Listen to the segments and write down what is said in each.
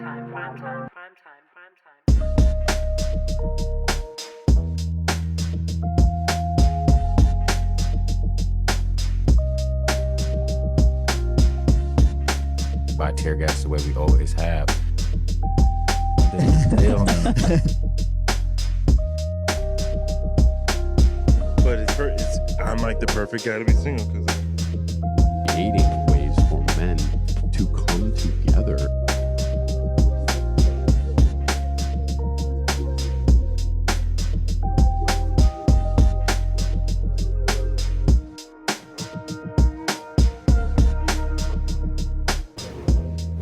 By tear gas the way we always have. But I'm like the perfect guy to be single because Creating ways for men to come together.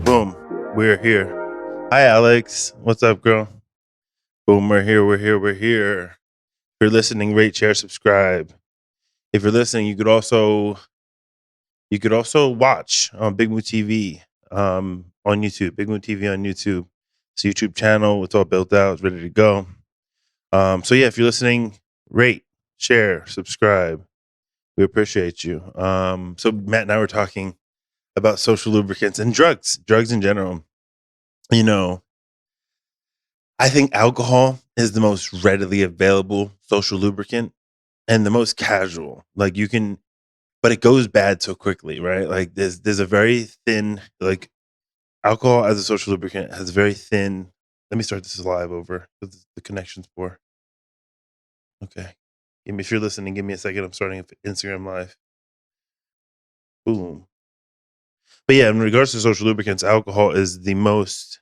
boom, we're here. Hi, Alex. What's up, girl? Boom, we're here. If you're listening, rate, share, subscribe. If you're listening, you could also watch on BigMood TV on YouTube. BigMood TV on YouTube. It's a YouTube channel. It's all built out. It's ready to go. So yeah, if you're listening, rate, share, subscribe. We appreciate you. So Matt and I were talking about social lubricants and drugs in general. You know, I think alcohol is the most readily available social lubricant and the most casual. Like you can, but it goes bad so quickly, right? Like there's a very thin, like alcohol as a social lubricant has very thin. Let me start this live over. The connection's poor. Okay. If you're listening, give me a second. I'm starting Instagram live. Boom. But yeah, in regards to social lubricants, alcohol is the most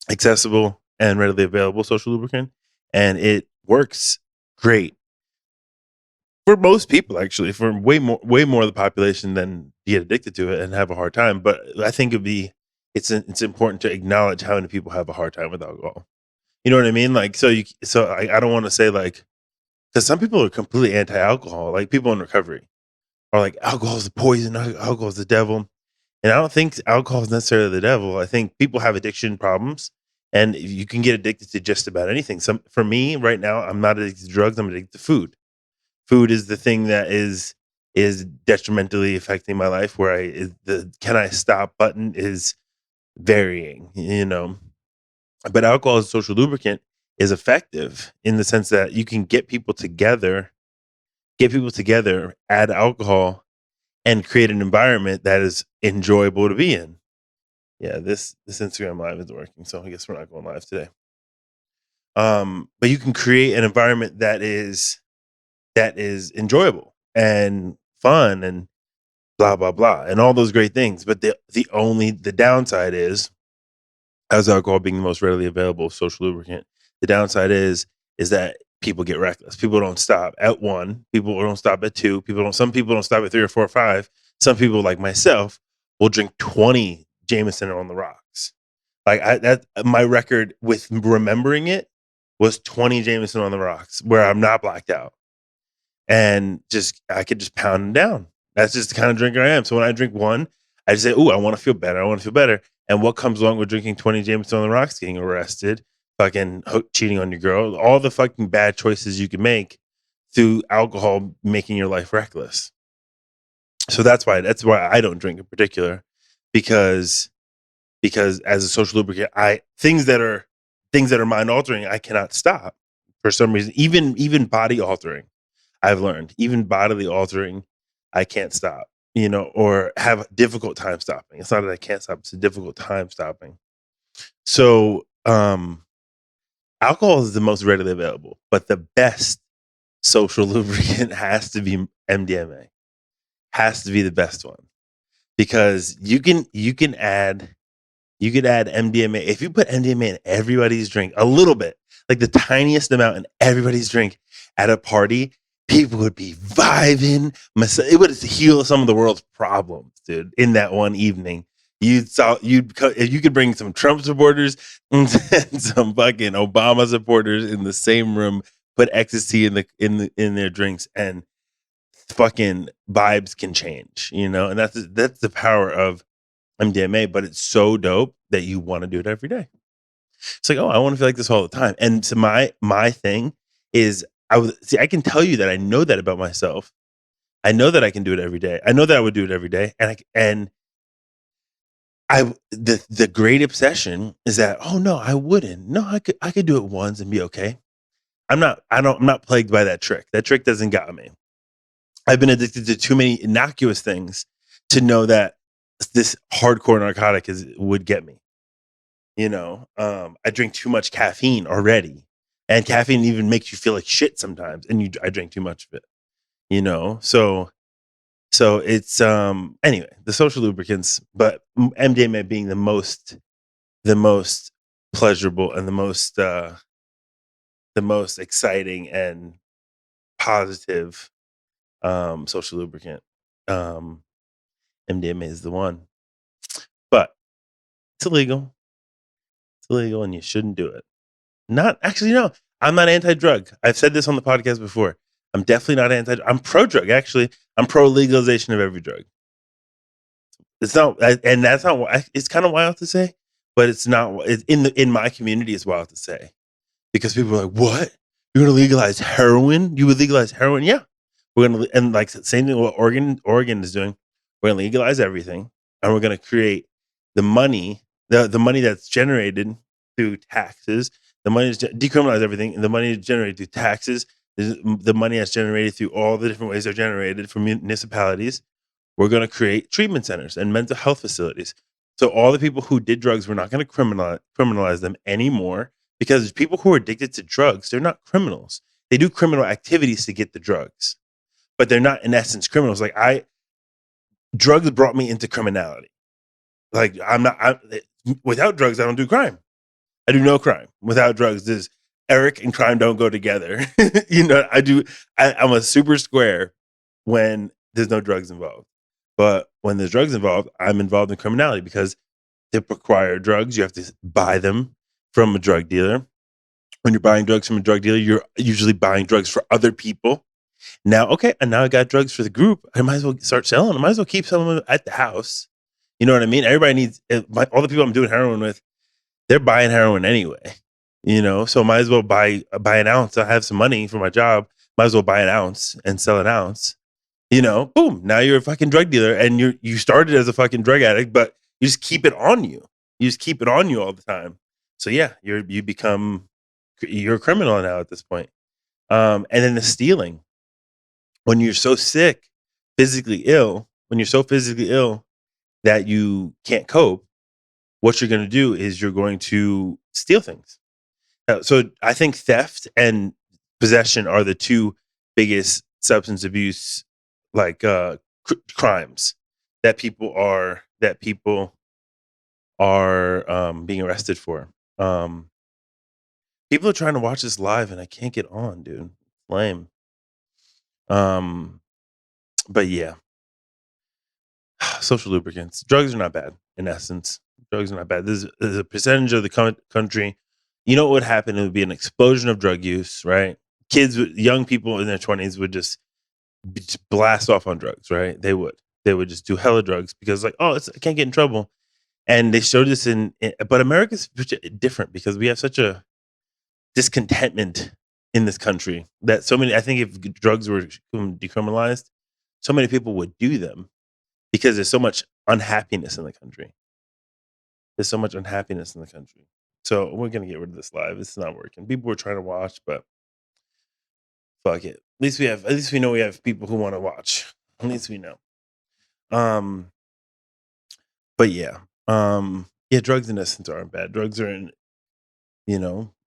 accessible and readily available social lubricant, and it works great for most people. Actually, for way more of the population than get addicted to it and have a hard time. But I think it's important to acknowledge how many people have a hard time with alcohol. You know what I mean? Like, I don't want to say like, because some people are completely anti-alcohol, like people in recovery are like, alcohol is the poison, alcohol is the devil. And I don't think alcohol is necessarily the devil. I think people have addiction problems and you can get addicted to just about anything. For me right now, I'm not addicted to drugs, I'm addicted to food. Food is the thing that is detrimentally affecting my life, where the can I stop button is varying, you know. But alcohol as a social lubricant is effective in the sense that you can get people together, add alcohol, and create an environment that is enjoyable to be in. Yeah, this Instagram live is working, so I guess we're not going live today. But you can create an environment that is enjoyable and fun and blah blah blah and all those great things. But the downside is, as alcohol being the most readily available social lubricant, the downside is that people get reckless. People don't stop at 1. People don't stop at 2. Some people don't stop at 3 or 4 or 5. Some people, like myself, will drink 20 Jameson on the rocks. Like my record with remembering it was 20 Jameson on the rocks, where I'm not blacked out, and I could just pound them down. That's just the kind of drinker I am. So when I drink one, I just say, "Ooh, I want to feel better." And what comes along with drinking 20 Jameson on the rocks? Getting arrested, fucking cheating on your girl, all the fucking bad choices you can make through alcohol, making your life reckless. So that's why I don't drink in particular, because as a social lubricant, things that are mind altering, I cannot stop for some reason. Even body altering, I've learned, even bodily altering, I can't stop, you know, or have a difficult time stopping. It's not that I can't stop; it's a difficult time stopping. So, alcohol is the most readily available, but the best social lubricant has to be MDMA. Has to be the best one, because you could add MDMA. If you put MDMA in everybody's drink, a little bit, like the tiniest amount in everybody's drink at a party, people would be vibing. It would heal some of the world's problems, dude. In that one evening, you could bring some Trump supporters and some fucking Obama supporters in the same room, put ecstasy in their drinks, and fucking vibes can change, you know. And that's the power of MDMA. But it's so dope that you want to do it every day. It's like, oh, I want to feel like this all the time. And so my thing is, I can tell you that I know that about myself. I know that I can do it every day. I know that I would do it every day, and the great obsession is that, oh no, I wouldn't. No, I could do it once and be okay. I'm not plagued by that trick. That trick doesn't got me. I've been addicted to too many innocuous things to know that this hardcore narcotic would get me. I drink too much caffeine already, and caffeine even makes you feel like shit sometimes, and I drink too much of it. So it's anyway, the social lubricants, but MDMA being the most pleasurable and the most exciting and positive social lubricant. MDMA is the one, but it's illegal. It's illegal, and you shouldn't do it. Not actually, no. I'm not anti-drug. I've said this on the podcast before. I'm definitely not anti. I'm pro-drug. Actually, I'm pro legalization of every drug. It's not, and that's not. It's kind of wild to say, but it's not. In my community, it's wild to say because people are like, "What? You're going to legalize heroin? You would legalize heroin? Yeah, we're going to." And like same thing what Oregon is doing. We're going to legalize everything, and we're going to create the money, the money that's generated through taxes. The money is decriminalize everything, and the money is generated through taxes. The money that's generated through all the different ways they're generated from municipalities. We're going to create treatment centers and mental health facilities. So all the people who did drugs, we're not going to criminalize them anymore because people who are addicted to drugs, they're not criminals. They do criminal activities to get the drugs, but they're not in essence criminals. Like drugs brought me into criminality. Like without drugs, I don't do crime. I do no crime. Without drugs, there's Eric and crime don't go together. I'm a super square when there's no drugs involved. But when there's drugs involved, I'm involved in criminality because to acquire drugs, you have to buy them from a drug dealer. When you're buying drugs from a drug dealer, you're usually buying drugs for other people. Now I got drugs for the group. I might as well start selling. I might as well keep selling them at the house. You know what I mean? Everybody needs all the people I'm doing heroin with. They're buying heroin anyway. So might as well buy an ounce. I have some money for my job. Might as well buy an ounce and sell an ounce. Boom. Now you're a fucking drug dealer, and you started as a fucking drug addict, but you just keep it on you. You just keep it on you all the time. So yeah, you're a criminal now at this point. And then the stealing. When you're so sick, physically ill, that you can't cope, what you're going to do is you're going to steal things. So I think theft and possession are the two biggest substance abuse crimes that people are being arrested for. People are trying to watch this live and I can't get on, dude. Lame. But yeah, social lubricants. Drugs are not bad in essence. Drugs are not bad. There's a percentage of the country. You know what would happen? It would be an explosion of drug use, right? Young people in their 20s would just blast off on drugs, right? They would just do hella drugs because I can't get in trouble. And they showed this but America's different because we have such a discontentment in this country that I think if drugs were decriminalized, so many people would do them because there's so much unhappiness in the country. So we're going to get rid of this live. It's not working. People were trying to watch, but fuck it. At least we know we have people who want to watch. At least we know. But yeah. Drugs in essence aren't bad. Drugs are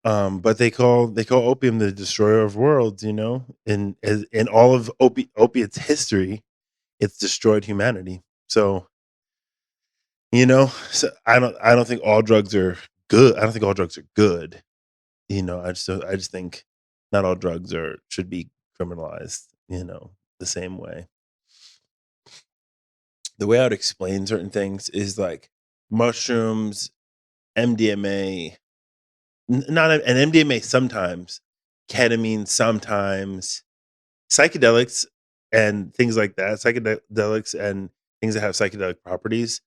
but they call opium the destroyer of worlds, in all of opiates history, it's destroyed humanity. So so I don't think all drugs are good. I don't think all drugs are good. I just think not all drugs should be criminalized, the same way. The way I would explain certain things is like mushrooms, MDMA, and MDMA sometimes, ketamine sometimes, psychedelics and things like that, psychedelics and things that have psychedelic properties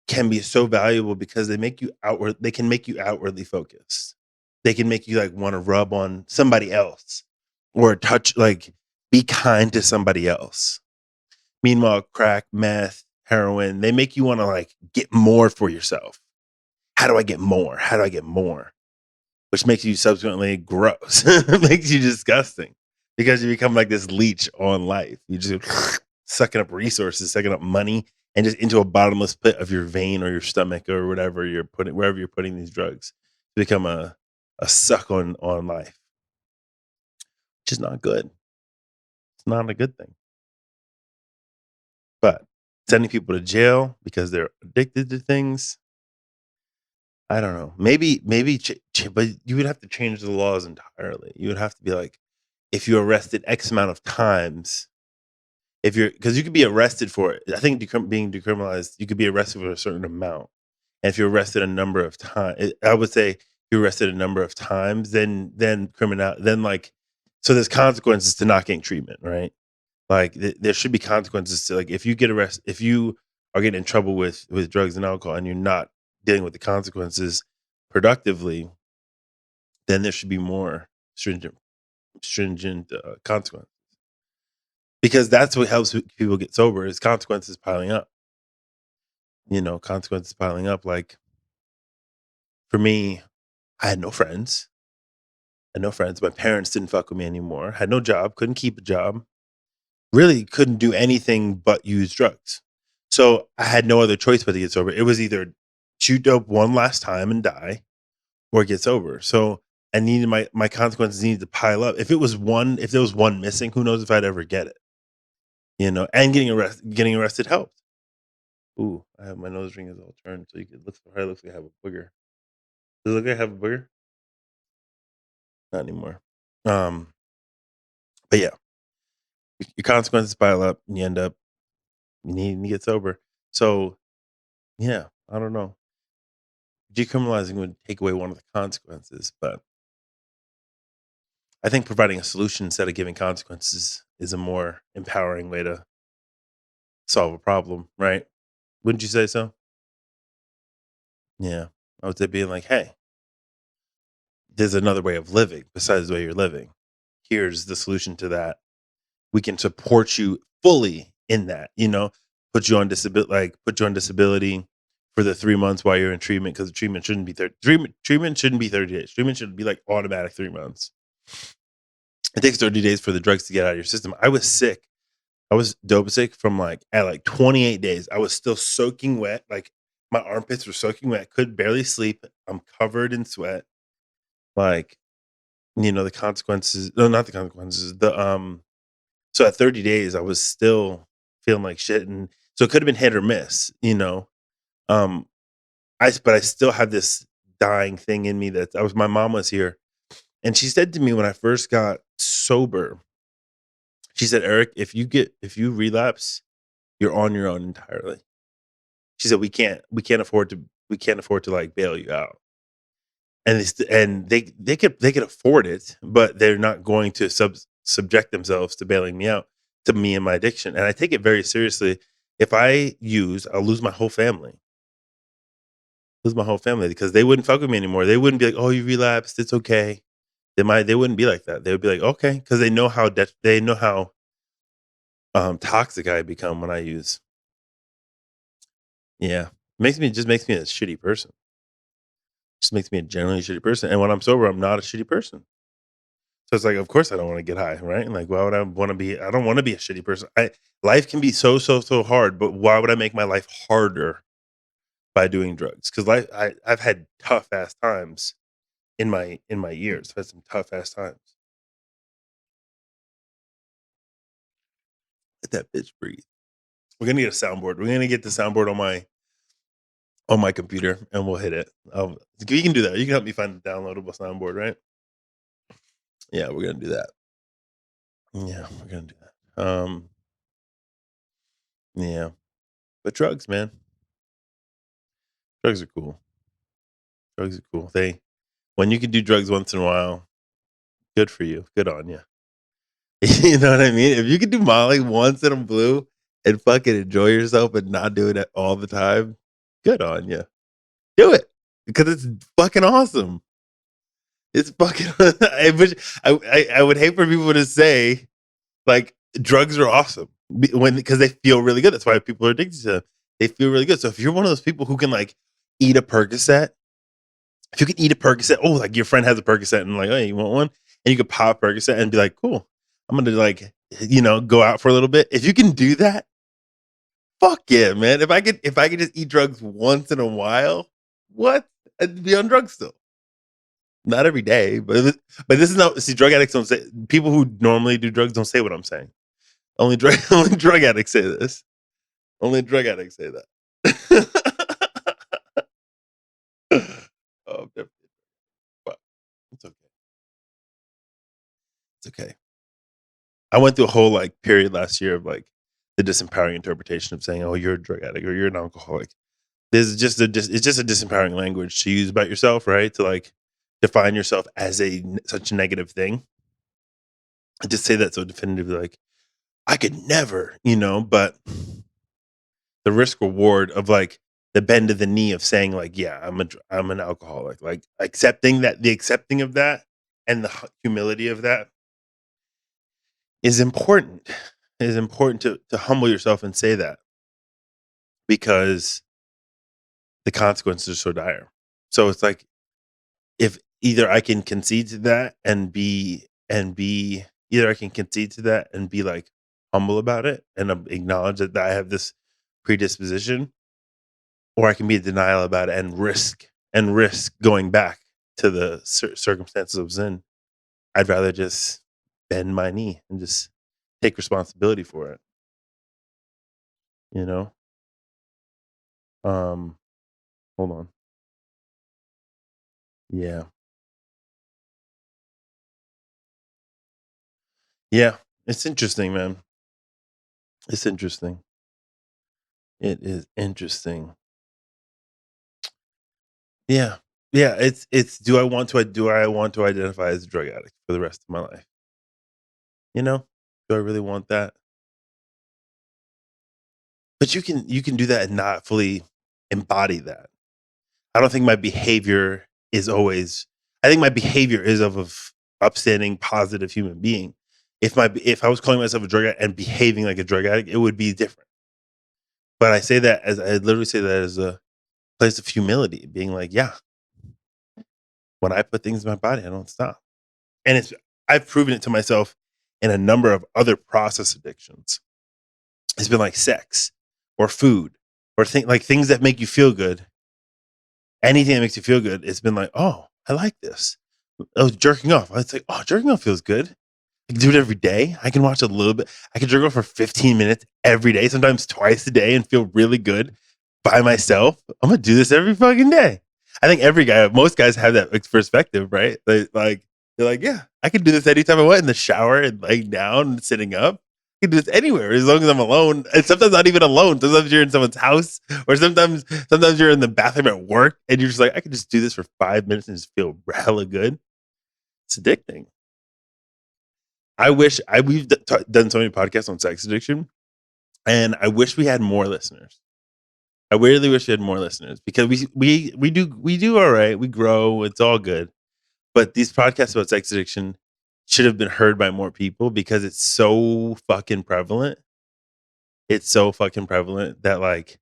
can be so valuable because they can make you outwardly focused. They can make you want to rub on somebody else or touch, be kind to somebody else. Meanwhile, crack, meth, heroin, they make you want to like get more for yourself. How do I get more? How do I get more? Which makes you subsequently gross. It makes you disgusting because you become like this leech on life. You just sucking up resources, sucking up money, and just into a bottomless pit of your vein or your stomach or whatever you're putting, wherever you're putting these drugs, to become a suck on life, which is not good. It's not a good thing. But sending people to jail because they're addicted to things, I don't know. Maybe, but you would have to change the laws entirely. You would have to be like, if you're arrested X amount of times, because you could be arrested for it. I think being decriminalized, you could be arrested for a certain amount. And if you're arrested a number of times, I would say you're arrested a number of times, then like, so there's consequences to not getting treatment, right? Like there should be consequences to like if you get arrested, if you are getting in trouble with drugs and alcohol and you're not dealing with the consequences productively, then there should be more stringent consequences, because that's what helps people get sober is consequences piling up. Consequences piling up. Like for me, I had no friends. My parents didn't fuck with me anymore. Had no job, couldn't keep a job. Really couldn't do anything but use drugs. So I had no other choice but to get sober. It was either shoot dope one last time and die or get sober. So I needed my consequences needed to pile up. If there was one missing, who knows if I'd ever get it. And getting arrested helped. Ooh, I have my nose ring is all turned, so it looks like I have a booger. Does it look like I have a booger? Not anymore. But yeah, your consequences pile up, and you need to get sober. So yeah, I don't know. Decriminalizing would take away one of the consequences, but I think providing a solution instead of giving consequences is a more empowering way to solve a problem, right? Wouldn't you say so? Yeah. I would say being like, hey, there's another way of living besides the way you're living. Here's the solution to that. We can support you fully in that, put you on disability for the 3 months while you're in treatment, because treatment shouldn't be 30 days. Treatment should be like automatic 3 months. It takes 30 days for the drugs to get out of your system. I was sick. I was dope sick from at 28 days. I was still soaking wet. Like my armpits were soaking wet. Could barely sleep. I'm covered in sweat. Like, the consequences. No, not the consequences. So at 30 days, I was still feeling like shit, and so it could have been hit or miss. But I still have this dying thing in me my mom was here, and she said to me when I first got sober, she said, Eric, if you relapse, you're on your own entirely. She said, we can't afford to like bail you out. And they could afford it, but they're not going to subject themselves to bailing me out, to me and my addiction. And I take it very seriously. If I I'll lose my whole family. Because they wouldn't fuck with me anymore. They wouldn't be like, "Oh, you relapsed. It's okay." They wouldn't be like that. They would be like, "Okay," because they know how toxic I become when I use. Yeah, just makes me a shitty person. Just makes me a generally shitty person. And when I'm sober, I'm not a shitty person. So it's like, of course I don't want to get high, right? Like, why would I want to be? I don't want to be a shitty person. Life can be so hard, but why would I make my life harder by doing drugs? Because I've had tough ass times in my years. I've had some tough ass times. Let that bitch breathe. We're gonna get a soundboard. We're gonna get the soundboard on my computer, and we'll hit it. You can do that. You can help me find the downloadable soundboard, right? Yeah, we're gonna do that. Yeah, we're gonna do that. Yeah, but drugs, man. Drugs are cool. When you can do drugs once in a while, good for you. Good on you. You know what I mean? If you can do Molly once in a blue and fucking enjoy yourself and not do it all the time, good on you. Do it because it's fucking awesome. It's fucking. I would hate for people to say like drugs are awesome because they feel really good. That's why people are addicted to them. They feel really good. So if you're one of those people who can like eat a Percocet, if you can eat a Percocet, oh, like your friend has a Percocet and like, hey, you want one? And you could pop a Percocet and be like, cool, I'm gonna like, go out for a little bit. If you can do that, fuck yeah, man. If I could just eat drugs once in a while, what? I'd be on drugs still. Not every day, but this is not. See, drug addicts don't say. People who normally do drugs don't say what I'm saying. Only drug addicts say this. Only drug addicts say that. Oh, definitely. But it's okay. It's okay. I went through a whole like period last year of like the disempowering interpretation of saying, "Oh, you're a drug addict or you're an alcoholic." It's just a disempowering language to use about yourself, right? To like define yourself as such a negative thing. I just say that so definitively, like I could never, but the risk reward of like the bend of the knee of saying like, yeah, I'm an alcoholic, like accepting of that and the humility of that is important. It is important to humble yourself and say that because the consequences are so dire. So it's like if either I can concede to that and be either I can concede to that and be like humble about it and acknowledge that I have this predisposition, or I can be in denial about it and risk going back to the circumstances I was in. I'd rather just bend my knee and just take responsibility for it. Hold on. Yeah. Yeah. It's interesting, man. It's interesting. It is interesting. Yeah. Yeah. It's do I want to identify as a drug addict for the rest of my life? Do I really want that? But you can do that and not fully embody that. I don't think my behavior is always. I think my behavior is of upstanding, positive human being. If I was calling myself a drug addict and behaving like a drug addict, it would be different. But I literally say that as a place of humility, being like, yeah, when I put things in my body, I don't stop. And I've proven it to myself in a number of other process addictions. It's been like sex or food or things that make you feel good. Anything that makes you feel good, it's been like, oh, I like this. Oh, jerking off. It's like, oh, jerking off feels good. I can do it every day. I can watch a little bit. I can jerk off for 15 minutes every day, sometimes twice a day, and feel really good by myself. I'm gonna do this every fucking day. I think most guys have that perspective, right? They're like, yeah, I can do this anytime I want in the shower and laying down and sitting up. I can do this anywhere as long as I'm alone. And sometimes not even alone. Sometimes you're in someone's house, or sometimes you're in the bathroom at work, and you're just like, I can just do this for 5 minutes and just feel hella good. It's addicting. We've done so many podcasts on sex addiction, and I wish we had more listeners. I really wish we had more listeners because we do all right. We grow. It's all good. But these podcasts about sex addiction should have been heard by more people because it's so fucking prevalent. It's so fucking prevalent that like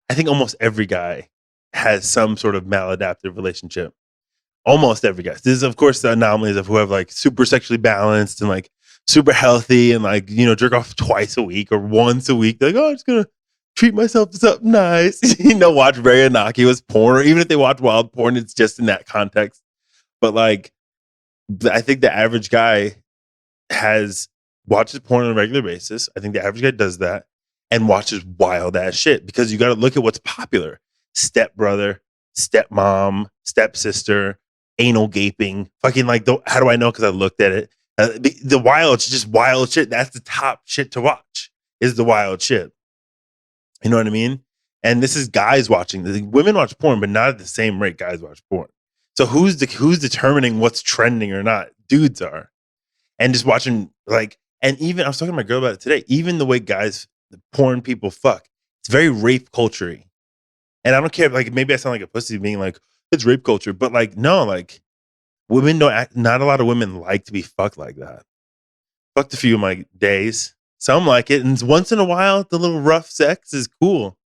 I think almost every guy has some sort of maladaptive relationship. Almost every guy. This is of course the anomalies of who have like super sexually balanced and like super healthy and like, jerk off twice a week or once a week. They're like, oh, I'm just gonna treat myself to something nice. Watch very innocuous porn, or even if they watch wild porn, it's just in that context. But like I think the average guy watches porn on a regular basis. I think the average guy does that and watches wild ass shit because you got to look at what's popular. Stepbrother, stepmom, stepsister, anal gaping, fucking like, how do I know? Because I looked at it. It's just wild shit. That's the top shit to watch is the wild shit. You know what I mean? And this is guys watching. Women watch porn, but not at the same rate guys watch porn. So who's determining what's trending or not? Dudes are. And just watching and even I was talking to my girl about it today. Even the way the porn people fuck, it's very rape culture-y. And I don't care, like maybe I sound like a pussy being like, it's rape culture, but like no, like women not a lot of women like to be fucked like that. Fucked a few of my days. Some like it, and once in a while the little rough sex is cool.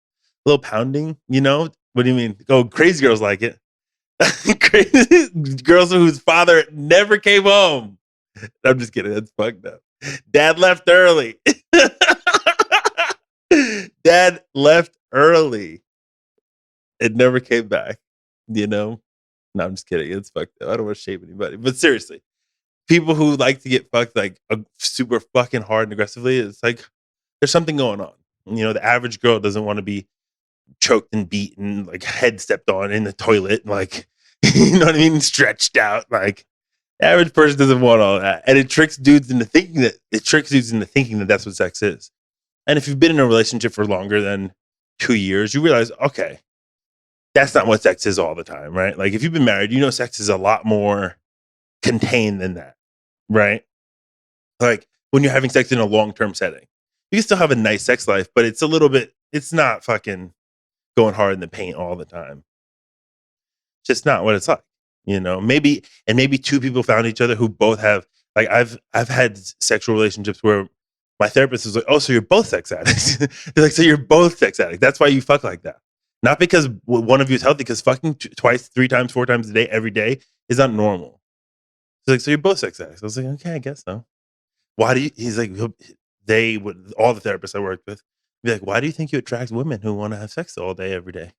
A little pounding, you know? What do you mean? Oh, crazy girls like it. Crazy girls whose father never came home. I'm just kidding. That's fucked up. Dad left early. Dad left early. It never came back, you know? No, I'm just kidding. It's fucked up. I don't want to shame anybody. But seriously, people who like to get fucked like super fucking hard and aggressively, it's like there's something going on. You know, the average girl doesn't want to be choked and beaten, like head stepped on in the toilet, like you know what I mean, stretched out. Like the average person doesn't want all that, and it tricks dudes into thinking that that's what sex is. And if you've been in a relationship for longer than 2 years, you realize, okay, that's not what sex is all the time, right? Like if you've been married, you know sex is a lot more contained than that, right? Like when you're having sex in a long-term setting, you can still have a nice sex life, but it's not fucking going hard in the paint all the time. It's just not what it's like, you know. Maybe two people found each other who both have, like, I've had sexual relationships where my therapist is like, oh, so you're both sex addicts. They're like, so you're both sex addicts. That's why you fuck like that. Not because one of you is healthy, because fucking twice, 3 times, 4 times a day, every day is not normal. He's like, so you're both sex addicts. I was like, okay, I guess so. Why do you? He's like, they would, all the therapists I worked with, be like, why do you think you attract women who want to have sex all day, every day?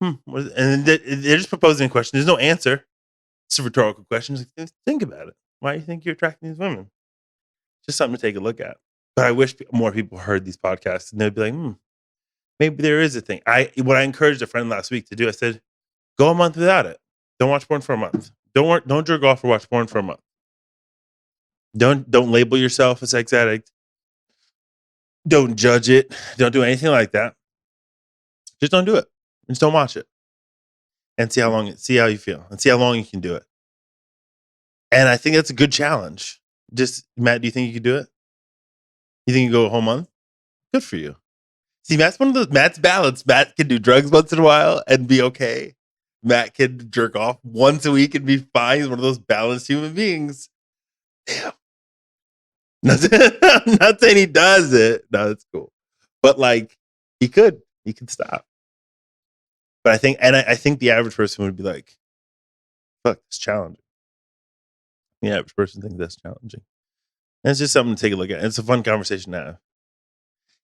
And they're just proposing a question. There's no answer. It's a rhetorical question. Like, think about it. Why do you think you're attracting these women? Just something to take a look at. But I wish more people heard these podcasts and they'd be like, maybe there is a thing. What I encouraged a friend last week to do, I said, go a month without it. Don't watch porn for a month. Don't jerk off or watch porn for a month. Don't label yourself a sex addict. Don't judge it. Don't do anything like that. Just don't do it. Just don't watch it. And see how you feel and see how long you can do it. And I think that's a good challenge. Just, Matt, do you think you could do it? You think you go a whole month? Good for you. See, Matt's balanced. Matt can do drugs once in a while and be okay. Matt can jerk off once a week and be fine. He's one of those balanced human beings. Damn. I'm not saying he does it. No, that's cool. But like, he could stop. But I think the average person would be like, fuck, it's challenging. The average person thinks that's challenging. And it's just something to take a look at. It's a fun conversation to have.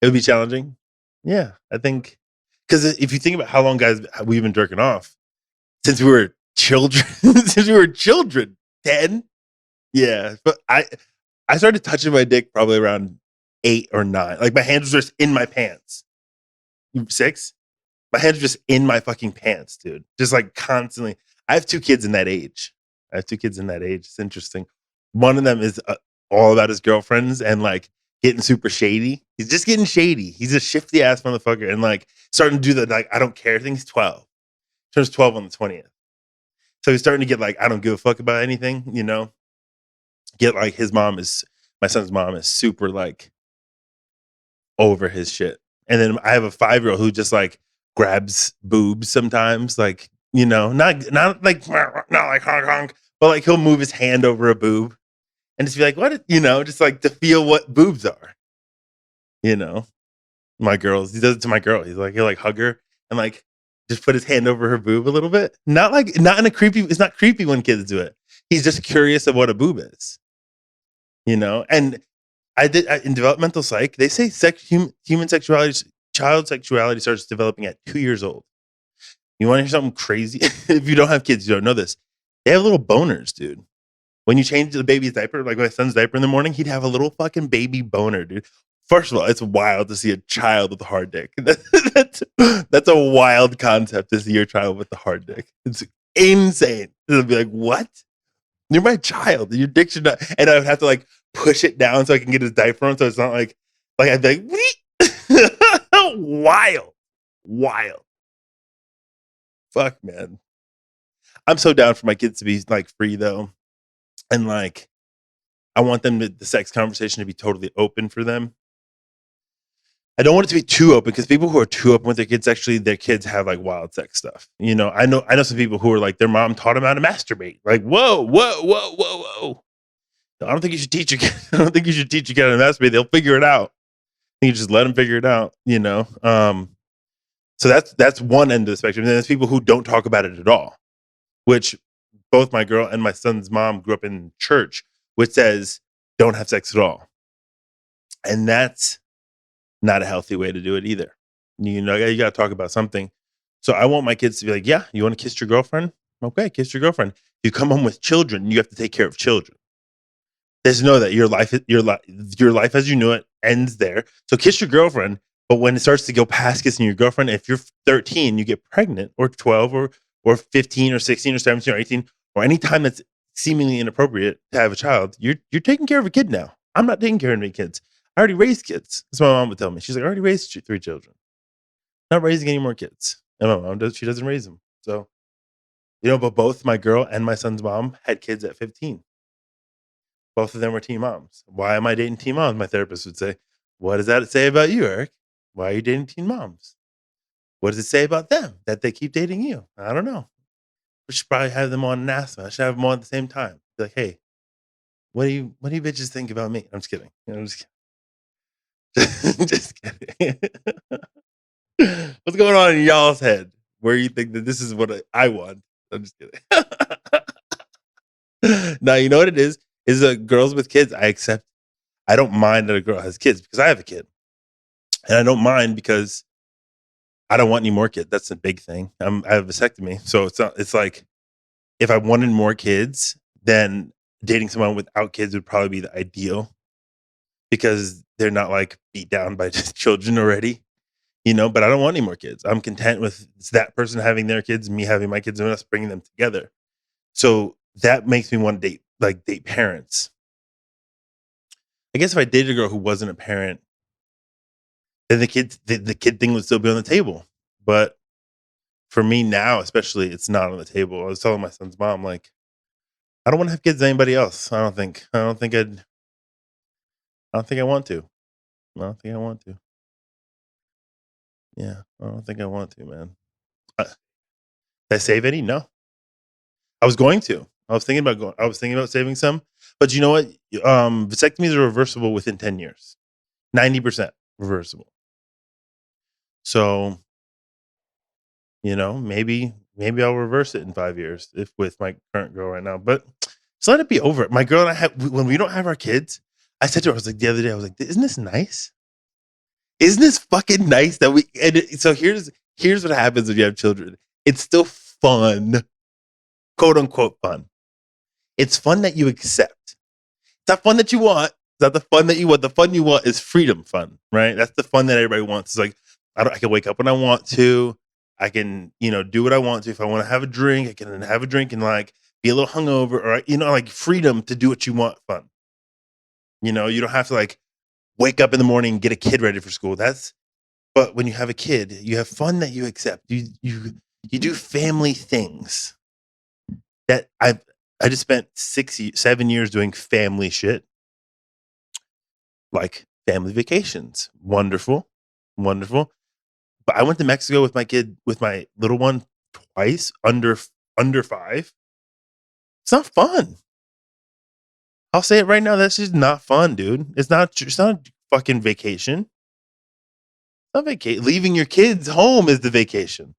It would be challenging. Yeah, I think, because if you think about how long, guys, we've been jerking off since we were children, 10. Yeah, but I started touching my dick probably around 8 or 9. Like my hands were just in my pants. 6? My hands were just in my fucking pants, dude. Just like constantly. I have 2 kids in that age. It's interesting. One of them is all about his girlfriends and like getting super shady. He's just getting shady. He's a shifty ass motherfucker and like starting to do the like I don't care thing. He's 12. Turns 12 on the 20th. So he's starting to get like I don't give a fuck about anything, you know. Get like my son's mom is super like over his shit. And then I have a 5-year-old who just like grabs boobs sometimes, like, you know, not like honk honk, but like he'll move his hand over a boob and just be like, what, you know, just like to feel what boobs are, you know. He does it to my girl. He'll like hug her and like just put his hand over her boob a little bit. Not in a creepy, it's not creepy when kids do it. He's just curious of what a boob is, you know. And in developmental psych, they say human sexuality, child sexuality starts developing at 2 years old. You want to hear something crazy? If you don't have kids, you don't know this. They have little boners, dude. When you change the baby's diaper, like my son's diaper in the morning, he'd have a little fucking baby boner, dude. First of all, it's wild to see a child with a hard dick. That's a wild concept to see your child with a hard dick. It's insane. It'll be like, what? You're my child. Your dick should not. And I would have to like push it down so I can get his diaper on. So it's not like I'd be like, wild. Fuck, man. I'm so down for my kids to be like free though. And like, I want the sex conversation to be totally open for them. I don't want it to be too open because people who are too open with their kids, actually, their kids have like wild sex stuff. You know, I know some people who are like their mom taught them how to masturbate. Like, whoa. I don't think you should teach your kid. I don't think you should teach your kid how to masturbate. They'll figure it out. You just let them figure it out. You know. So that's one end of the spectrum. And then there's people who don't talk about it at all, which both my girl and my son's mom grew up in church, which says don't have sex at all. And that's not a healthy way to do it either. You know, you got to talk about something. So I want my kids to be like, yeah, you want to kiss your girlfriend? Okay, kiss your girlfriend. You come home with children, you have to take care of children. Just know that your life as you know it ends there. So kiss your girlfriend, but when it starts to go past kissing your girlfriend, if you're 13, you get pregnant, or 12, or 15, or 16, or 17, or 18, or any time that's seemingly inappropriate to have a child, you're taking care of a kid now. I'm not taking care of any kids. I already raised kids. That's what my mom would tell me. She's like, I already raised 3 children. Not raising any more kids. And my mom she doesn't raise them. So, you know, but both my girl and my son's mom had kids at 15. Both of them were teen moms. Why am I dating teen moms? My therapist would say, what does that say about you, Eric? Why are you dating teen moms? What does it say about them that they keep dating you? I don't know. We should probably have them on NASA. I should have them on at the same time. Be like, hey, what do you bitches think about me? I'm just kidding. I'm just kidding. Just kidding. What's going on in y'all's head where you think that this is what I want? I'm just kidding. Now, you know what it is girls with kids, I accept. I don't mind that a girl has kids because I have a kid. And I don't mind because I don't want any more kids. That's a big thing. I have a vasectomy. So it's like, if I wanted more kids, then dating someone without kids would probably be the ideal, because they're not like beat down by just children already, you know, but I don't want any more kids. I'm content with that person having their kids, me having my kids, and us bringing them together. So that makes me want to date parents. I guess if I dated a girl who wasn't a parent, then the kid thing would still be on the table. But for me now, especially, it's not on the table. I was telling my son's mom, like, I don't want to have kids with anybody else. I don't think I want to. I don't think I want to. Yeah, I don't think I want to, man. Did I save any? No. I was going to. I was thinking about saving some. But you know what? Vasectomies are reversible within 10 years. 90% reversible. So, you know, maybe I'll reverse it in 5 years if with my current girl right now. But just let it be over. My girl and I when we don't have our kids, I said to her, I was like, the other day, I was like, isn't this nice? Isn't this fucking nice that so here's what happens when you have children. It's still fun, quote unquote fun. It's fun that you accept. It's not fun that you want. It's not the fun that you want. The fun you want is freedom fun, right? That's the fun that everybody wants. It's like, I can wake up when I want to. I can, you know, do what I want to. If I want to have a drink, I can have a drink and like be a little hungover, or, you know, like freedom to do what you want fun. You know, you don't have to like wake up in the morning and get a kid ready for school. But when you have a kid, you have fun that you accept. You do family things that I just spent 7 years doing family shit, like family vacations. Wonderful. But I went to Mexico with my little one twice, under 5. It's not fun. I'll say it right now. That's just not fun, dude. It's not a fucking vacation. It's not vacation. Leaving your kids home is the vacation.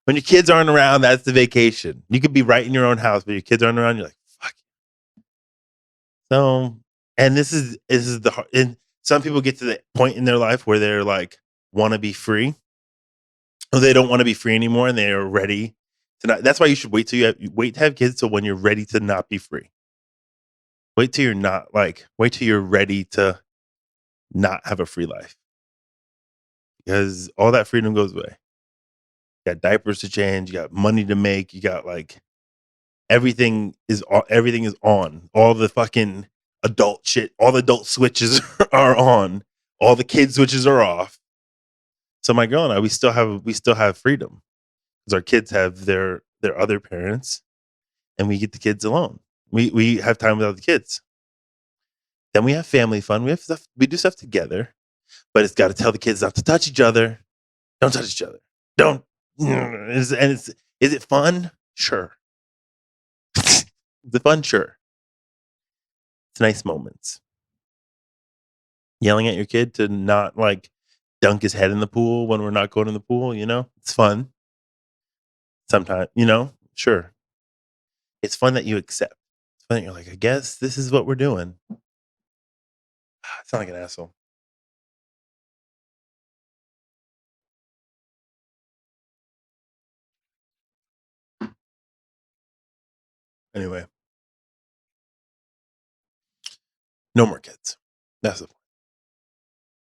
When your kids aren't around, that's the vacation. You could be right in your own house, but your kids aren't around. You're like, fuck. So, and this is and some people get to the point in their life where they're like, want to be free, or they don't want to be free anymore, and they are ready to not. That's why you should wait to have kids till when you're ready to not be free. Wait till you're ready to not have a free life, because all that freedom goes away. You got diapers to change, you got money to make, you got like everything is on. All the fucking adult shit, all the adult switches are on. All the kid switches are off. So my girl and I, we still have freedom, because our kids have their other parents, and we get the kids alone. We have time without the kids. Then we have family fun. We do stuff together, but it's got to tell the kids not to touch each other. Don't touch each other. Don't. Is it fun? Sure. The fun, sure. It's nice moments. Yelling at your kid to not like dunk his head in the pool when we're not going in the pool, you know? It's fun. Sometimes, you know? Sure. It's fun that you accept. It's fun that you're like, I guess this is what we're doing. I sound like an asshole. Anyway, no more kids. That's the point.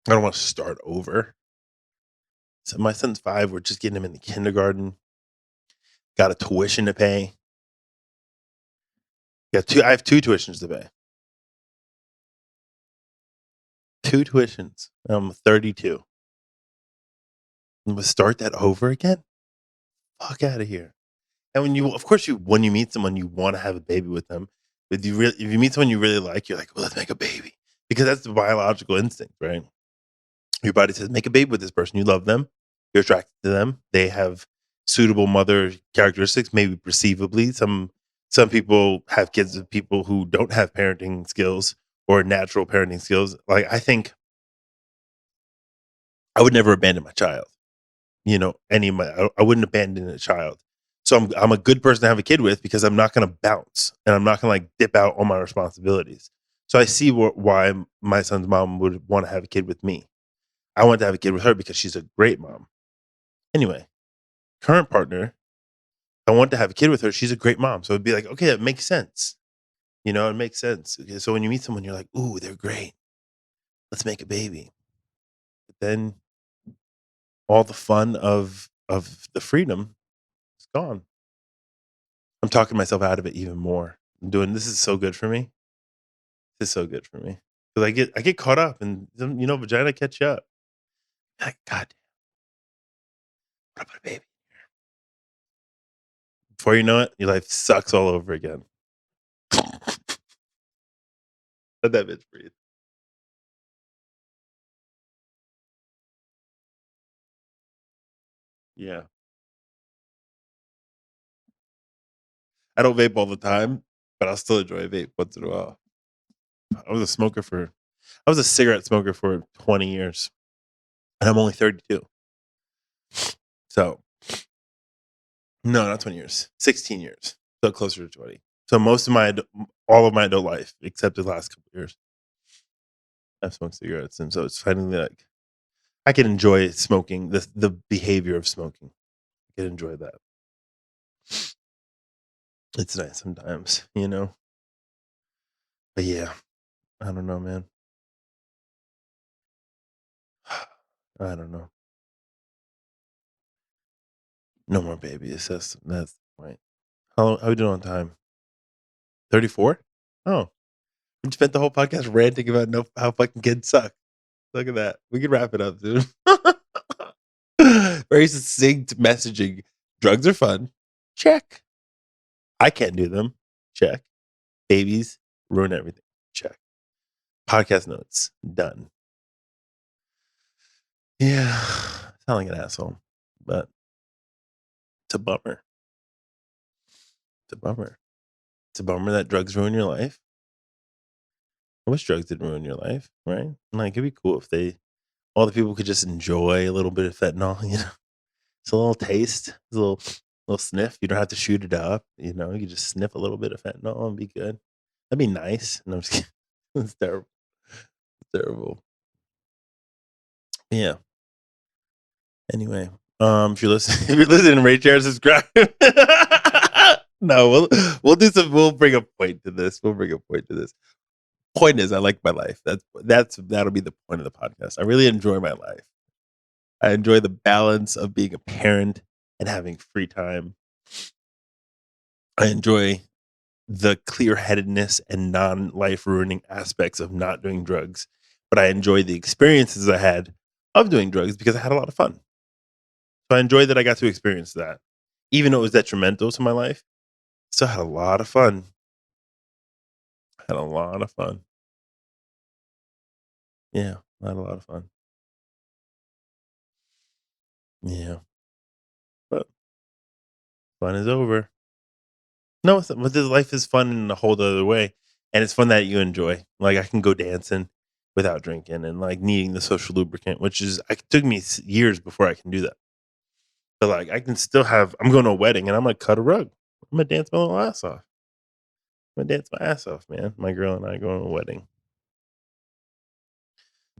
I don't want to start over. So my son's 5. We're just getting him into kindergarten. Got a tuition to pay. I have 2 tuitions to pay. 2 tuitions. I'm 32. And we'll start that over again? Fuck out of here. And when you meet someone, you want to have a baby with them. But if you meet someone you really like, you're like, well, let's make a baby. Because that's the biological instinct, right? Your body says, make a baby with this person. You love them. You're attracted to them. They have suitable mother characteristics, maybe perceivably. Some people have kids with people who don't have parenting skills or natural parenting skills. Like, I think I would never abandon my child. You know, I wouldn't abandon a child. So I'm a good person to have a kid with because I'm not going to bounce and I'm not going to like dip out on my responsibilities. So I see why my son's mom would want to have a kid with me. I want to have a kid with her because she's a great mom. Anyway, current partner, I want to have a kid with her. She's a great mom. So it'd be like, okay, that makes sense. You know, it makes sense. Okay, so when you meet someone, you're like, ooh, they're great. Let's make a baby. But then all the fun of the freedom is gone. I'm talking myself out of it even more. This is so good for me. This is so good for me. Because I get caught up and vagina catch you up. Like, God, what about a baby? Before you know it, your life sucks all over again. Let that bitch breathe. Yeah. I don't vape all the time, but I'll still enjoy a vape once in a while. I was a cigarette smoker for 20 years. And I'm only 32. So no, not 20 years. 16 years. So closer to 20. So all of my adult life, except the last couple of years, I've smoked cigarettes. And so it's finally like I can enjoy smoking, the behavior of smoking. I can enjoy that. It's nice sometimes, you know? But yeah, I don't know, man. I don't know. No more babies. That's the point. How we doing on time? 34? Oh, we spent the whole podcast ranting about how fucking kids suck. Look at that. We can wrap it up, dude. Very succinct messaging. Drugs are fun. Check. I can't do them. Check. Babies ruin everything. Check. Podcast notes. Done. Yeah. Sound like an asshole, but it's a bummer. It's a bummer. It's a bummer that drugs ruin your life. I wish drugs didn't ruin your life, right? Like, it'd be cool if all the people could just enjoy a little bit of fentanyl, you know? It's a little taste, a little sniff. You don't have to shoot it up, you know? You just sniff a little bit of fentanyl and be good. That'd be nice. No, I'm just kidding. It's terrible. It's terrible. Yeah. Anyway, if you're listening, rate, share, subscribe. No, we'll bring a point to this. Point is, I like my life. That'll be the point of the podcast. I really enjoy my life. I enjoy the balance of being a parent and having free time. I enjoy the clear-headedness and non-life ruining aspects of not doing drugs, but I enjoy the experiences I had of doing drugs because I had a lot of fun. So I enjoy that I got to experience that. Even though it was detrimental to my life, still had a lot of fun. Had a lot of fun. Yeah, I had a lot of fun. Yeah. But fun is over. No, but this life is fun in a whole other way. And it's fun that you enjoy. Like, I can go dancing without drinking and like needing the social lubricant, which is it took me years before I can do that. But like I can still I'm going to a wedding and I'm gonna cut a rug. I'm gonna dance my little ass off. I'm gonna dance my ass off, man. My girl and I going to a wedding.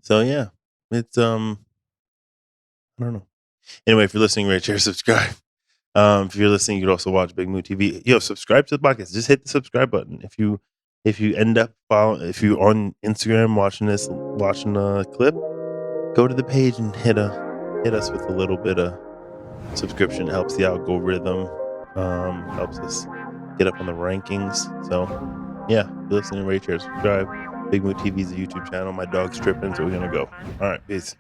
So yeah, it's I don't know. Anyway, if you're listening, rate, share, subscribe. If you're listening, you could also watch BigMood TV. Yo, subscribe to the podcast. Just hit the subscribe button. If you end up if you're on Instagram watching a clip, go to the page and hit us with a little bit of subscription. It helps the algorithm. Helps us get up on the rankings. So yeah, if you're listening, rate, share, subscribe. BigMood TV is a YouTube channel. My dog's tripping, so we're gonna go. All right, peace.